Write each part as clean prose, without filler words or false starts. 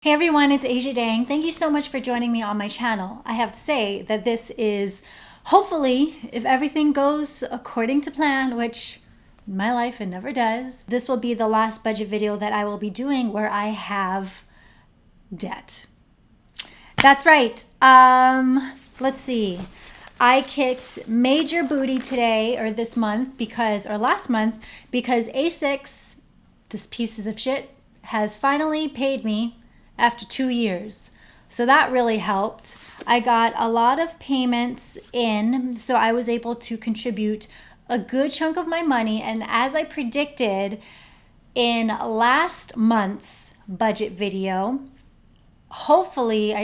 Hey everyone, it's Asia Dang. Thank you so much for joining me on my channel. I have to say that this is hopefully, if everything goes according to plan, which in my life it never does, this will be the last budget video that I will be doing where I have debt. That's right. Let's see. I kicked major booty today or this month or last month because Asics, this pieces of shit, has finally paid me after 2 years. So that really helped. I got a lot of payments in, so I was able to contribute a good chunk of my money. And as I predicted in last month's budget video, hopefully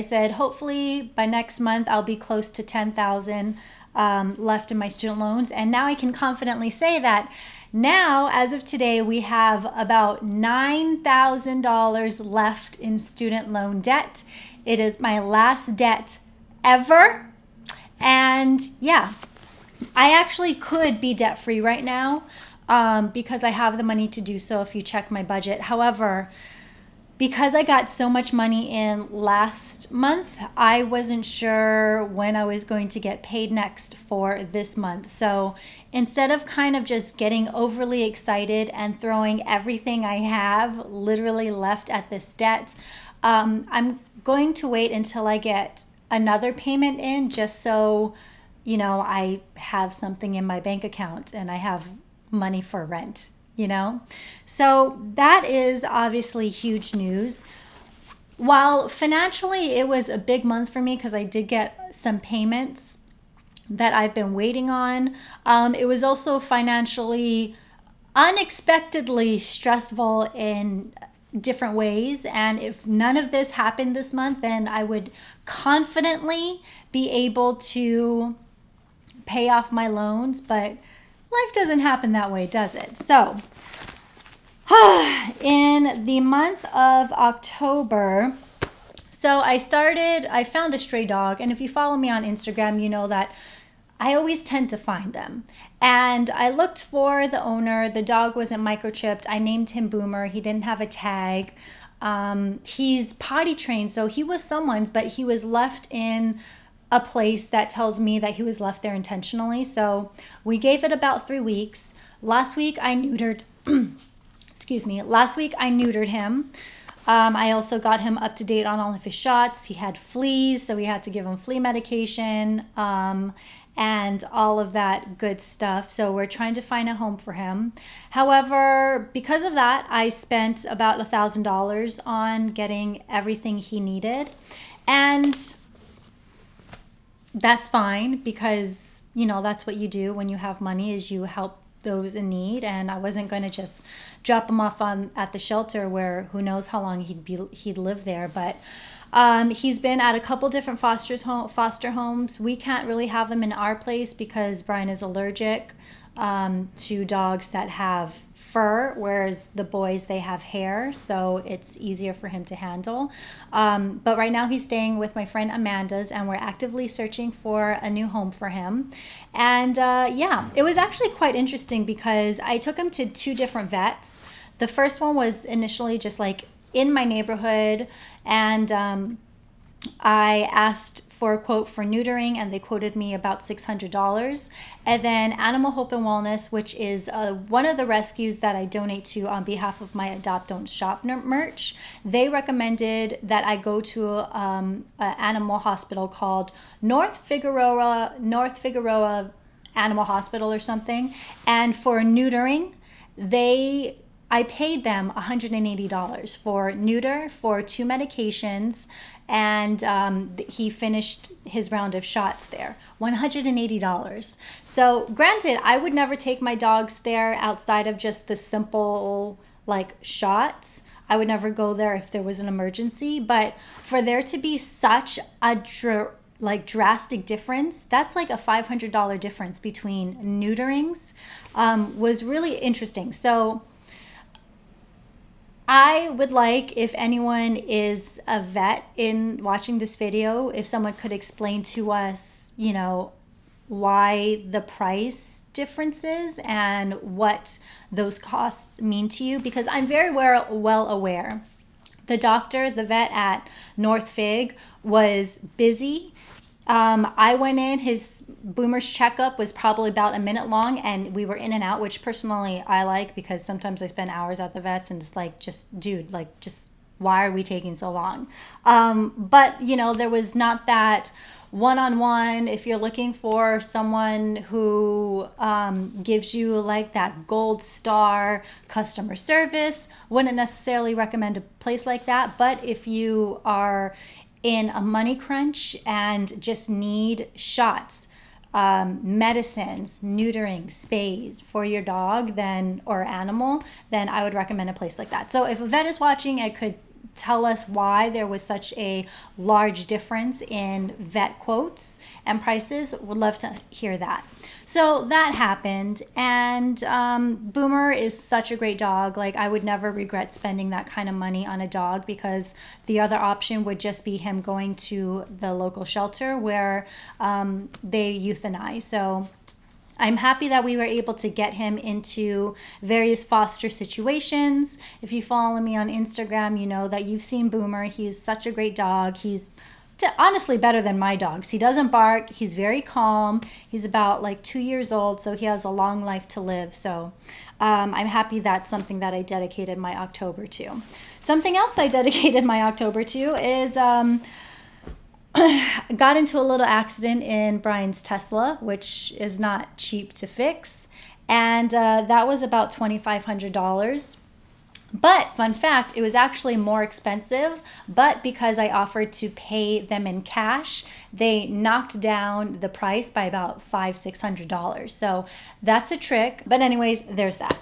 by next month I'll be close to 10,000 left in my student loans. And now I can confidently say that now, as of today, we have about $9,000 left in student loan debt. It is my last debt ever. And yeah, I actually could be debt free right now because I have the money to do so if you check my budget. However, because I got so much money in last month, I wasn't sure when I was going to get paid next for this month. So instead of kind of just getting overly excited and throwing everything I have literally left at this debt, I'm going to wait until I get another payment in just so, I have something in my bank account and I have money for rent. So that is obviously huge news. While financially it was a big month for me because I did get some payments that I've been waiting on, it was also financially unexpectedly stressful in different ways. And if none of this happened this month, then I would confidently be able to pay off my loans, but life doesn't happen that way, does it? So, in the month of October, I found a stray dog, and if you follow me on Instagram, you know that I always tend to find them. And I looked for the owner. The dog wasn't microchipped. I named him Boomer. He didn't have a tag. He's potty trained, so he was someone's, but he was left in a place that tells me that he was left there intentionally. So we gave it about 3 weeks. Last week I neutered him. I also got him up to date on all of his shots. He had fleas, so we had to give him flea medication and all of that good stuff. So we're trying to find a home for him. However, because of that, I spent about $1,000 on getting everything he needed. And that's fine because, that's what you do when you have money is you help those in need. And I wasn't going to just drop him off at the shelter where who knows how long he'd live there. But he's been at a couple different foster homes. We can't really have him in our place because Brian is allergic to dogs that have fur, whereas the boys, they have hair, so it's easier for him to handle. But right now he's staying with my friend Amanda's, and we're actively searching for a new home for him. And it was actually quite interesting because I took him to 2 different vets. The first one was initially just like in my neighborhood, and I asked for a quote for neutering, and they quoted me about $600. And then Animal Hope and Wellness, which is one of the rescues that I donate to on behalf of my Adopt Don't Shop merch, they recommended that I go to an animal hospital called North Figueroa Animal Hospital or something. And for neutering, I paid them $180 for neuter, for 2 medications, and he finished his round of shots there. $180. So granted, I would never take my dogs there outside of just the simple shots. I would never go there if there was an emergency, but for there to be such a drastic difference, that's like a $500 difference between neuterings, was really interesting. So I would like, if anyone is a vet in watching this video, if someone could explain to us, why the price differences and what those costs mean to you, because I'm very well aware The doctor, the vet at North Fig, was busy. I went in, his Boomer's checkup was probably about a minute long, and we were in and out, which personally I like, because sometimes I spend hours at the vets and it's like, dude, why are we taking so long? But there was not that one-on-one. If you're looking for someone who gives you like that gold star customer service, wouldn't necessarily recommend a place like that. But if you are in a money crunch and just need shots, medicines, neutering, spays for your dog or animal, then I would recommend a place like that. So if a vet is watching, I could tell us why there was such a large difference in vet quotes and prices. Would love to hear that. So that happened, and Boomer is such a great dog. Like, I would never regret spending that kind of money on a dog, because the other option would just be him going to the local shelter where they euthanize. So I'm happy that we were able to get him into various foster situations. If you follow me on Instagram, you know that you've seen Boomer. He's such a great dog. He's honestly better than my dogs. He doesn't bark. He's very calm. He's about like 2 years old, so he has a long life to live. So I'm happy that's something that I dedicated my October to. Something else I dedicated my October to is got into a little accident in Brian's Tesla, which is not cheap to fix. And that was about $2,500. But fun fact, it was actually more expensive, but because I offered to pay them in cash, they knocked down the price by about $500-$600. So that's a trick. But anyways, there's that.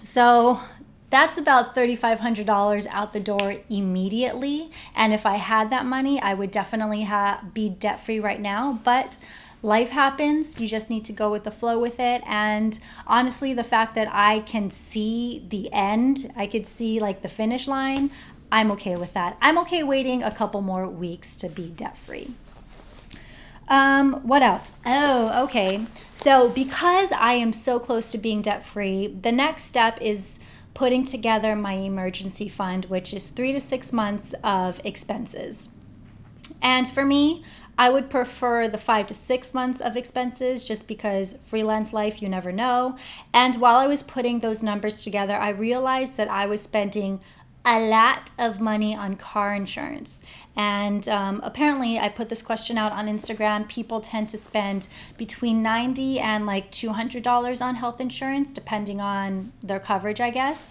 So that's about $3,500 out the door immediately. And if I had that money, I would definitely be debt-free right now. But life happens. You just need to go with the flow with it. And honestly, the fact that I can see the end, I could see like the finish line, I'm okay with that. I'm okay waiting a couple more weeks to be debt-free. What else? Oh, okay. So because I am so close to being debt-free, the next step is putting together my emergency fund, which is 3 to 6 months of expenses. And for me, I would prefer the 5 to 6 months of expenses, just because freelance life, you never know. And while I was putting those numbers together, I realized that I was spending a lot of money on car insurance. And apparently I put this question out on Instagram. People tend to spend between $90 and like $200 on health insurance, depending on their coverage, I guess.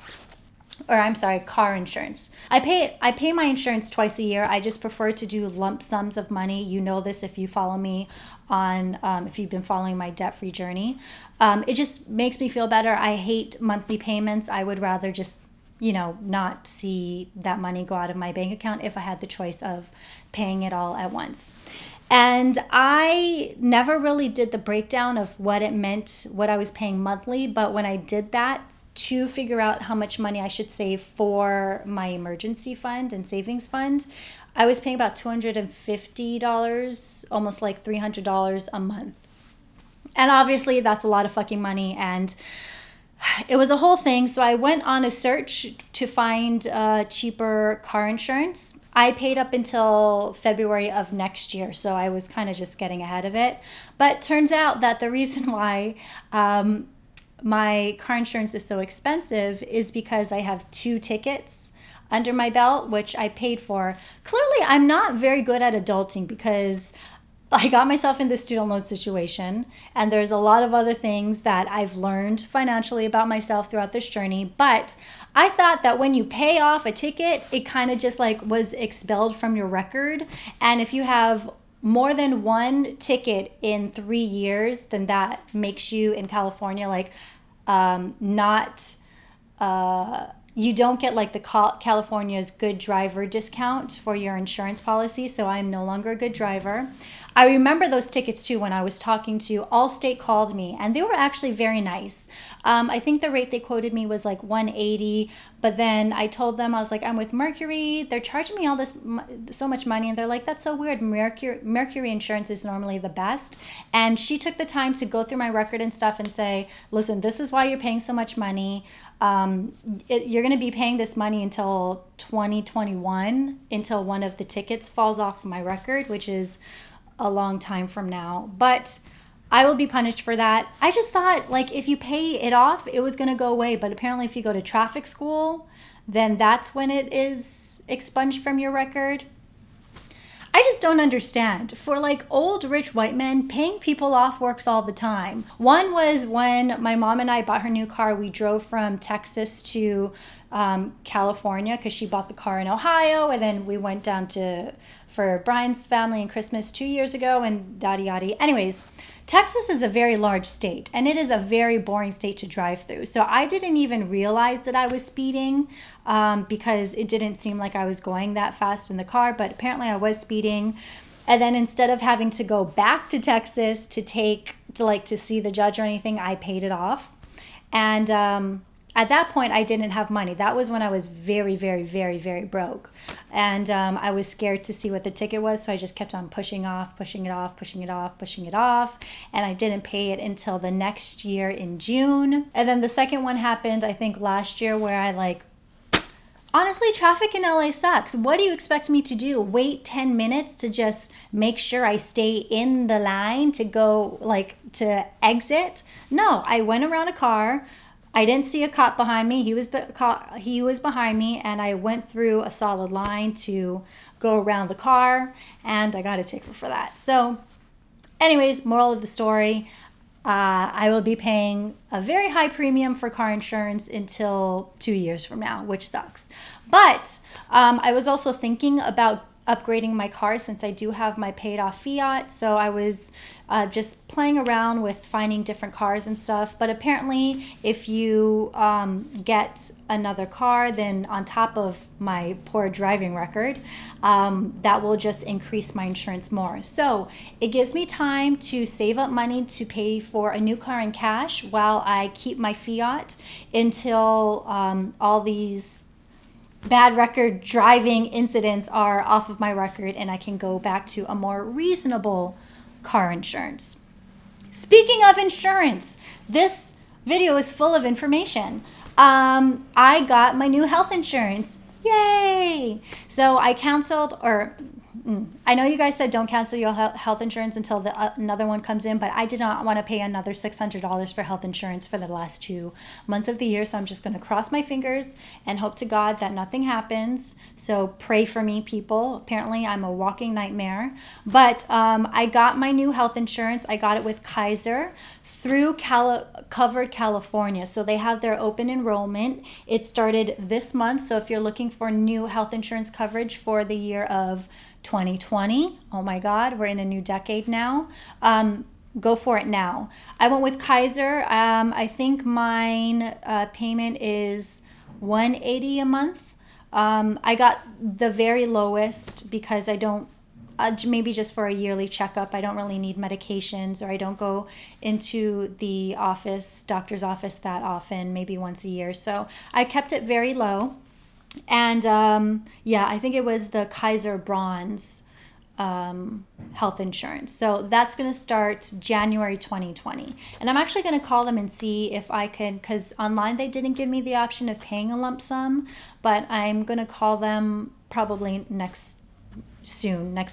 Or I'm sorry, car insurance. I pay my insurance twice a year. I just prefer to do lump sums of money. You know this if you follow me on, if you've been following my debt-free journey. It just makes me feel better. I hate monthly payments. I would rather just, not see that money go out of my bank account if I had the choice of paying it all at once. And I never really did the breakdown of what it meant, what I was paying monthly. But when I did that, to figure out how much money I should save for my emergency fund and savings fund, I was paying about $250, almost like $300 a month. And obviously that's a lot of fucking money, and it was a whole thing. So I went on a search to find cheaper car insurance. I paid up until February of next year, so I was kind of just getting ahead of it. But turns out that the reason why my car insurance is so expensive is because I have 2 tickets under my belt, which I paid for. Clearly, I'm not very good at adulting, because I got myself in this student loan situation, and there's a lot of other things that I've learned financially about myself throughout this journey. But I thought that when you pay off a ticket, it kind of just like was expelled from your record. And if you have more than 1 ticket in 3 years, then that makes you in California like you don't get like the California's good driver discount for your insurance policy. So I'm no longer a good driver. I remember those tickets too when I was talking to Allstate called me and they were actually very nice. I think the rate they quoted me was like 180, but then I told them, I was like, I'm with Mercury. They're charging me all this so much money, and they're like, that's so weird. Mercury insurance is normally the best. And she took the time to go through my record and stuff and say, listen, this is why you're paying so much money. You're going to be paying this money until 2021, until one of the tickets falls off my record, which is a long time from now, but I will be punished for that. I just thought, like, if you pay it off, it was going to go away. But apparently if you go to traffic school, then that's when it is expunged from your record. I just don't understand. For like old rich white men, paying people off works all the time. One was when my mom and I bought her new car. We drove from Texas to California because she bought the car in Ohio, and then we went down for Brian's family and Christmas 2 years ago, and yada yada. Anyways, Texas is a very large state, and it is a very boring state to drive through. So I didn't even realize that I was speeding because it didn't seem like I was going that fast in the car, but apparently I was speeding. And then instead of having to go back to Texas to see the judge or anything, I paid it off. And at that point, I didn't have money. That was when I was very, very, very, very broke. And I was scared to see what the ticket was, so I just kept on pushing it off. And I didn't pay it until the next year in June. And then the second one happened, I think, last year, where honestly, traffic in LA sucks. What do you expect me to do? Wait 10 minutes to just make sure I stay in the line to go, to exit? No, I went around a car. I didn't see a cop behind me. He was behind me, and I went through a solid line to go around the car, and I got a ticket for that. So anyways, moral of the story, I will be paying a very high premium for car insurance until 2 years from now, which sucks. But I was also thinking about upgrading my car since I do have my paid off Fiat. So I was just playing around with finding different cars and stuff. But apparently if you get another car, then on top of my poor driving record, that will just increase my insurance more. So it gives me time to save up money to pay for a new car in cash while I keep my Fiat until all these bad record driving incidents are off of my record and I can go back to a more reasonable car insurance. Speaking of insurance, this video is full of information. I got my new health insurance. Yay! So I canceled, I know you guys said don't cancel your health insurance until another one comes in, but I did not want to pay another $600 for health insurance for the last 2 months of the year. So I'm just going to cross my fingers and hope to God that nothing happens. So pray for me, people. Apparently I'm a walking nightmare. But I got my new health insurance. I got it with Kaiser through Covered California. So they have their open enrollment. It started this month. So if you're looking for new health insurance coverage for the year of 2020, oh my God, we're in a new decade now. Go for it now. I went with Kaiser. I think mine payment is $180 a month. I got the very lowest because I don't, maybe just for a yearly checkup. I don't really need medications, or I don't go into the doctor's office that often, maybe once a year. So I kept it very low. And I think it was the Kaiser Bronze health insurance. So that's going to start January 2020. And I'm actually going to call them and see if I can, because online they didn't give me the option of paying a lump sum, but I'm going to call them probably next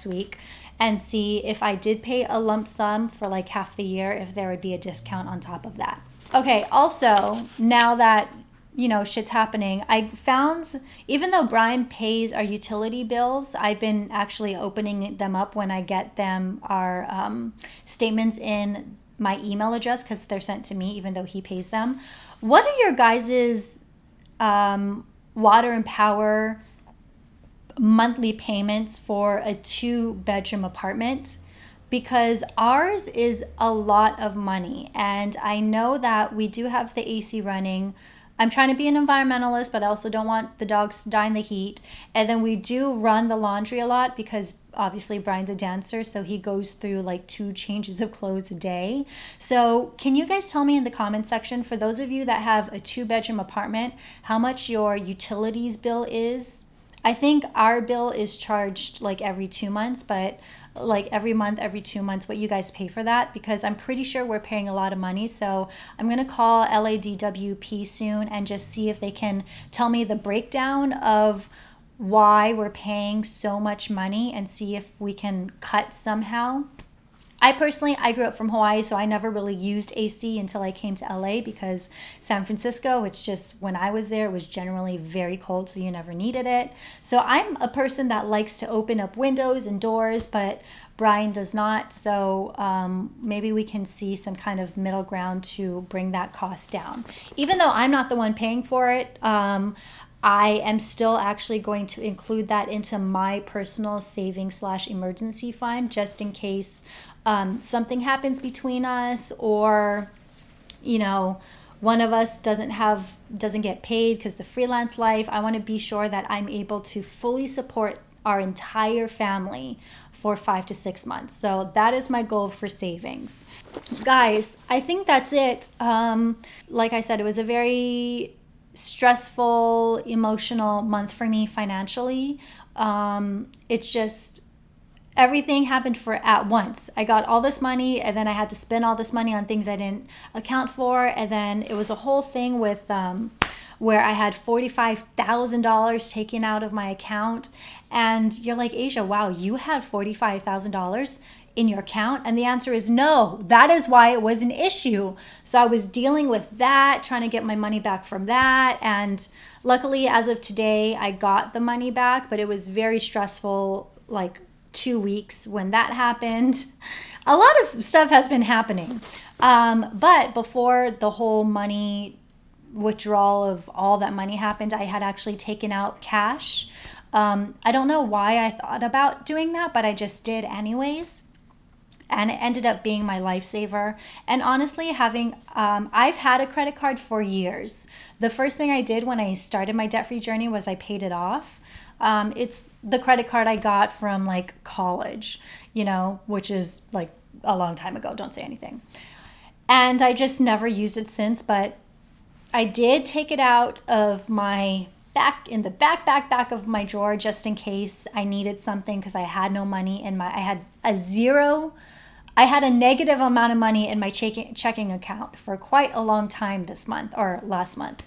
week and see if I did pay a lump sum for like half the year, if there would be a discount on top of that. Okay, also, now that shit's happening, I found, even though Brian pays our utility bills, I've been actually opening them up when I get them, our statements in my email address, because they're sent to me even though he pays them. What are your guys's water and power monthly payments for a 2-bedroom apartment? Because ours is a lot of money, and I know that we do have the AC running. I'm trying to be an environmentalist, but I also don't want the dogs to die in the heat. And then we do run the laundry a lot because obviously Brian's a dancer, so he goes through like 2 changes of clothes a day. So can you guys tell me in the comment section, for those of you that have a 2-bedroom apartment, how much your utilities bill is? I think our bill is charged like every 2 months, but like every month, every 2 months, what you guys pay for that, because I'm pretty sure we're paying a lot of money. So I'm going to call LADWP soon and just see if they can tell me the breakdown of why we're paying so much money and see if we can cut somehow. I grew up from Hawaii, so I never really used AC until I came to LA, because San Francisco, it's just, when I was there, it was generally very cold, so you never needed it. So I'm a person that likes to open up windows and doors, but Brian does not. So maybe we can see some kind of middle ground to bring that cost down. Even though I'm not the one paying for it, I am still actually going to include that into my personal savings/emergency fund, just in case something happens between us, or, you know, one of us doesn't get paid because the freelance life. I want to be sure that I'm able to fully support our entire family for 5 to 6 months. So that is my goal for savings. Guys, I think that's it. Like I said, it was a very stressful, emotional month for me financially. It's just, everything happened at once. I got all this money, and then I had to spend all this money on things I didn't account for. And then it was a whole thing with where I had $45,000 taken out of my account. And you're like, Asia, wow, you had $45,000 in your account? And the answer is no. That is why it was an issue. So I was dealing with that, trying to get my money back from that. And luckily, as of today, I got the money back, but it was very stressful, like 2 weeks when that happened. A lot of stuff has been happening. But before the whole money withdrawal of all that money happened, I had actually taken out cash. I don't know why I thought about doing that, but I just did anyways. And it ended up being my lifesaver. And honestly, I've had a credit card for years. The first thing I did when I started my debt-free journey was I paid it off. It's the credit card I got from like college, which is like a long time ago. Don't say anything. And I just never used it since, but I did take it out of my in the back of my drawer, just in case I needed something, because I had no money I had a negative amount of money in my checking account for quite a long time this month, or last month.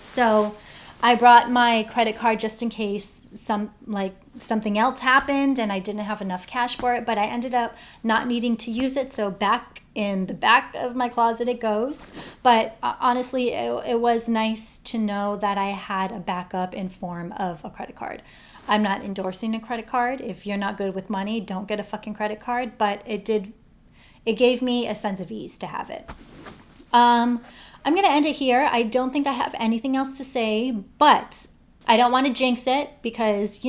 So I brought my credit card just in case something else happened and I didn't have enough cash for it, but I ended up not needing to use it. So back in the back of my closet it goes. But honestly, it was nice to know that I had a backup in form of a credit card. I'm not endorsing a credit card. If you're not good with money, don't get a fucking credit card. But it gave me a sense of ease to have it. I'm going to end it here. I don't think I have anything else to say, but I don't want to jinx it because,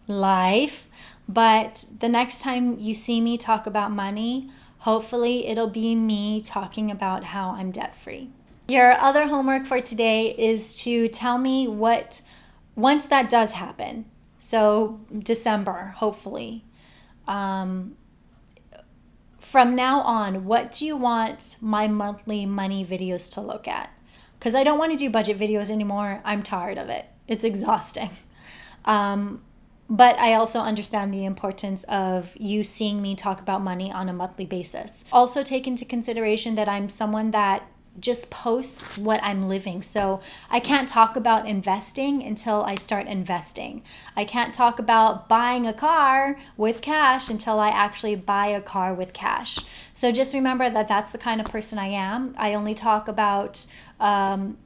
life. But the next time you see me talk about money, hopefully it'll be me talking about how I'm debt-free. Your other homework for today is to tell me once that does happen, so December, hopefully, from now on, what do you want my monthly money videos to look at? Because I don't want to do budget videos anymore. I'm tired of it. It's exhausting. But I also understand the importance of you seeing me talk about money on a monthly basis. Also take into consideration that I'm someone that just posts what I'm living. So I can't talk about investing until I start investing. I can't talk about buying a car with cash until I actually buy a car with cash. So just remember that that's the kind of person I am. I only talk about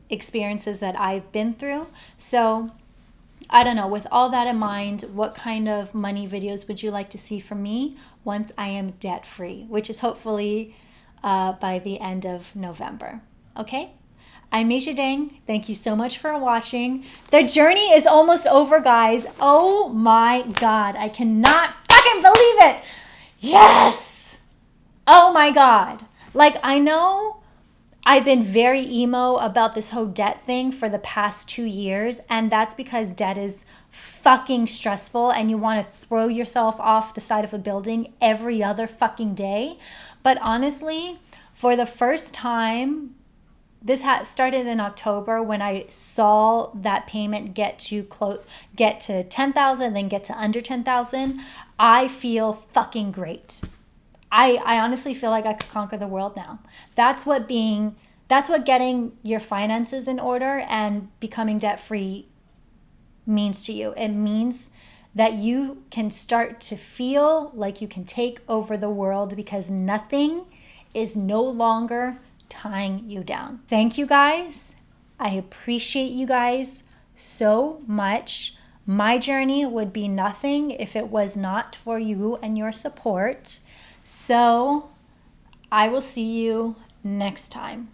experiences that I've been through. So I don't know, with all that in mind, what kind of money videos would you like to see from me once I am debt-free, which is hopefully by the end of November. Okay? I'm Misha Dang. Thank you so much for watching. The journey is almost over, guys. Oh my God. I cannot fucking believe it. Yes. Oh my God. Like, I know I've been very emo about this whole debt thing for the past 2 years, and that's because debt is fucking stressful and you want to throw yourself off the side of a building every other fucking day. But honestly, for the first time, this started in October when I saw that payment get to 10,000, then get to under 10,000. I feel fucking great. I honestly feel like I could conquer the world now. That's what getting your finances in order and becoming debt free means to you. It means that you can start to feel like you can take over the world because nothing is no longer tying you down. Thank you guys. I appreciate you guys so much. My journey would be nothing if it was not for you and your support. So I will see you next time.